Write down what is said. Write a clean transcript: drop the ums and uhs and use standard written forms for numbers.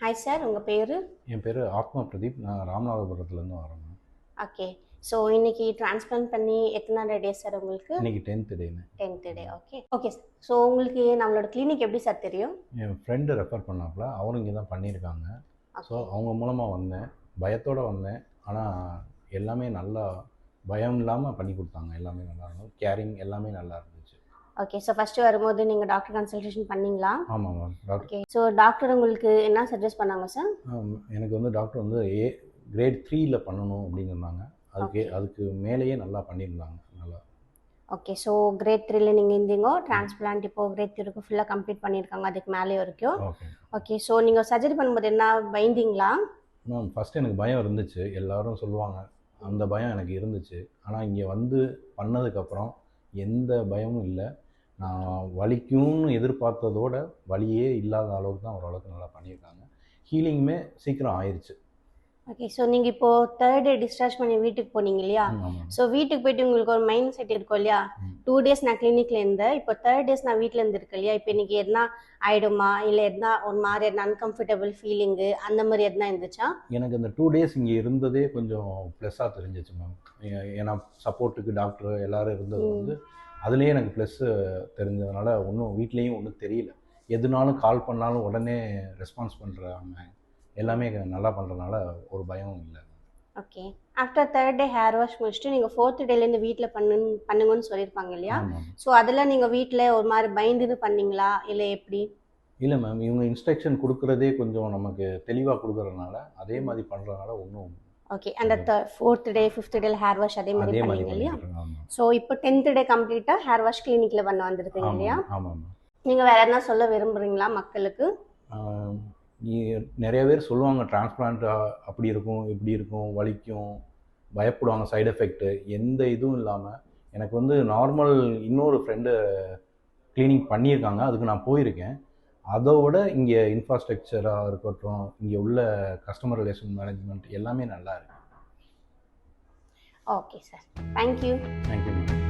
Hi sir, உங்கள் பேர்? என் பேர் ஆத்மா பிரதீப். நான் ராமநாதபுரத்துலேருந்து வரேன். ஓகே. ஸோ இன்னைக்கு டிரான்ஸ்பிளான்ட் பண்ணி எத்தனாவது டே சார் உங்களுக்கு? இன்னைக்கு 10th டேன்னு. 10th day. Okay okay sir. So உங்களுக்கு நம்மளோட கிளினிக் எப்படி சார் தெரியும்? என் ஃப்ரெண்டு ரெஃபர் பண்ணாப்புல, அவரும் இங்கே தான் பண்ணியிருக்காங்க. ஸோ அவங்க மூலமாக வந்தேன், பயத்தோடு வந்தேன். ஆனால் எல்லாமே நல்லா பயம் இல்லாமல் பண்ணி கொடுத்தாங்க. எல்லாமே நல்லா இருந்தது, கேரிங் எல்லாமே நல்லா இருந்துச்சு. ஓகே. ஸோ ஃபஸ்ட்டு வரும்போது நீங்கள் டாக்டர் கன்சல்டேஷன் பண்ணீங்களா? ஆமாம் ma'am. Doctor okay. So doctor உங்களுக்கு என்ன சஜஸ்ட் பண்ணாங்க சார்? எனக்கு வந்து டாக்டர் வந்து கிரேட் 3ல் பண்ணணும் அப்படின்னு சொன்னாங்க. அதுக்கு மேலேயே நல்லா பண்ணியிருந்தாங்க. நல்லா. ஓகே. ஸோ கிரேட் 3ல நீங்கள் இருந்தீங்க. டிரான்ஸ்பிளான்ட் இப்போது கிரேட் 3க்கு ஃபுல்லாக கம்ப்ளீட் பண்ணியிருக்காங்க, அதுக்கு மேலே வரைக்கும். ஓகே. ஓகே. ஸோ நீங்கள் சர்ஜரி பண்ணும்போது என்ன பயந்தீங்களா? மேம் ஃபஸ்ட்டு எனக்கு பயம் இருந்துச்சு, எல்லோரும் சொல்லுவாங்க, அந்த பயம் எனக்கு இருந்துச்சு. ஆனால் இங்கே வந்து பண்ணதுக்கப்புறம் எந்த பயமும் இல்லை. நான் வலிக்கும்னு எதிர்பார்த்ததோட வலியே இல்லாத அளவுக்கு தான் ஓரளவுக்கு நல்லா பண்ணியிருக்காங்க. ஹீலிங்குமே சீக்கிரம் ஆயிடுச்சு. ஓகே. ஸோ நீங்கள் இப்போது 3rd டே டிஸ்சார்ஜ் பண்ணி வீட்டுக்கு போனீங்க இல்லையா? ஸோ வீட்டுக்கு போயிட்டு உங்களுக்கு ஒரு மைண்ட் செட் இருக்கும் இல்லையா? 2 டேஸ் நான் கிளினிக்கில் இருந்தேன், இப்போ 3rd டேஸ் நான் வீட்டில் இருந்திருக்கேன் இல்லையா? இப்போ இன்றைக்கி எதனா ஆகிடுமா, இல்லை எதனா ஒரு மாதிரி எதனா அன்கம்ஃபர்டபுள் ஃபீலிங்கு அந்த மாதிரி எதனா இருந்துச்சா? எனக்கு அந்த 2 டேஸ் இங்கே இருந்ததே கொஞ்சம் ப்ளஸ்ஸாக தெரிஞ்சிச்சு மேம். ஏன்னா சப்போர்ட்டுக்கு டாக்டர் எல்லோரும் இருந்தது வந்து அதுலேயே எனக்கு ப்ளஸ்ஸு தெரிஞ்சதுனால ஒன்றும் வீட்லேயும் ஒன்றும் தெரியல. எதுனாலும் கால் பண்ணாலும் உடனே ரெஸ்பான்ஸ் பண்ணுறாங்க, எல்லாமே நல்லா பண்ணுறதுனால ஒரு பயமும் இல்லை. ஓகே. ஆஃப்டர் 3rd டே ஹேர் வாஷ் முடிச்சுட்டு நீங்கள் 4th டேலேருந்து வீட்டில் பண்ணுங்கன்னு சொல்லியிருப்பாங்க இல்லையா? ஸோ அதெல்லாம் நீங்கள் வீட்டில் ஒரு மாதிரி பயந்துன்னு பண்ணீங்களா, இல்லை எப்படி? இல்லை மேம், இவங்க இன்ஸ்ட்ரக்ஷன் கொடுக்குறதே கொஞ்சம் நமக்கு தெளிவாக கொடுக்குறதுனால அதே மாதிரி பண்ணுறதுனால ஒன்றும். ஓகே. அந்த 4th டே 5th டே ஹேர் வாஷ் அதே மாதிரி பண்ணீங்க இல்லையா? ஸோ இப்போ 10th டே கம்ப்ளீட்டாக ஹேர் வாஷ் கிளினிக்கில் பண்ண வந்திருக்கீங்க இல்லையா? ஆமாம். நீங்கள் வேறு என்ன சொல்ல விரும்புகிறீங்களா மக்களுக்கு? நிறைய பேர் சொல்லுவாங்க டிரான்ஸ்பிளான்ட் அப்படி இருக்கும், இப்படி இருக்கும், வலிக்கும், பயப்படுவாங்க, சைடு எஃபெக்ட்டு எந்த இதுவும் இல்லாமல் எனக்கு வந்து நார்மல் இன்னொரு ஃப்ரெண்டு கிளீனிங் பண்ணியிருக்காங்க, அதுக்கு நான் போயிருக்கேன். அதோட இங்கே இன்ஃப்ராஸ்ட்ரக்சராக இருக்கட்டும், இங்கே உள்ள கஸ்டமர் ரிலேஷன் மேனேஜ்மெண்ட் எல்லாமே நல்லா இருக்கு. Okay sir, thank you. Thank you ma'am.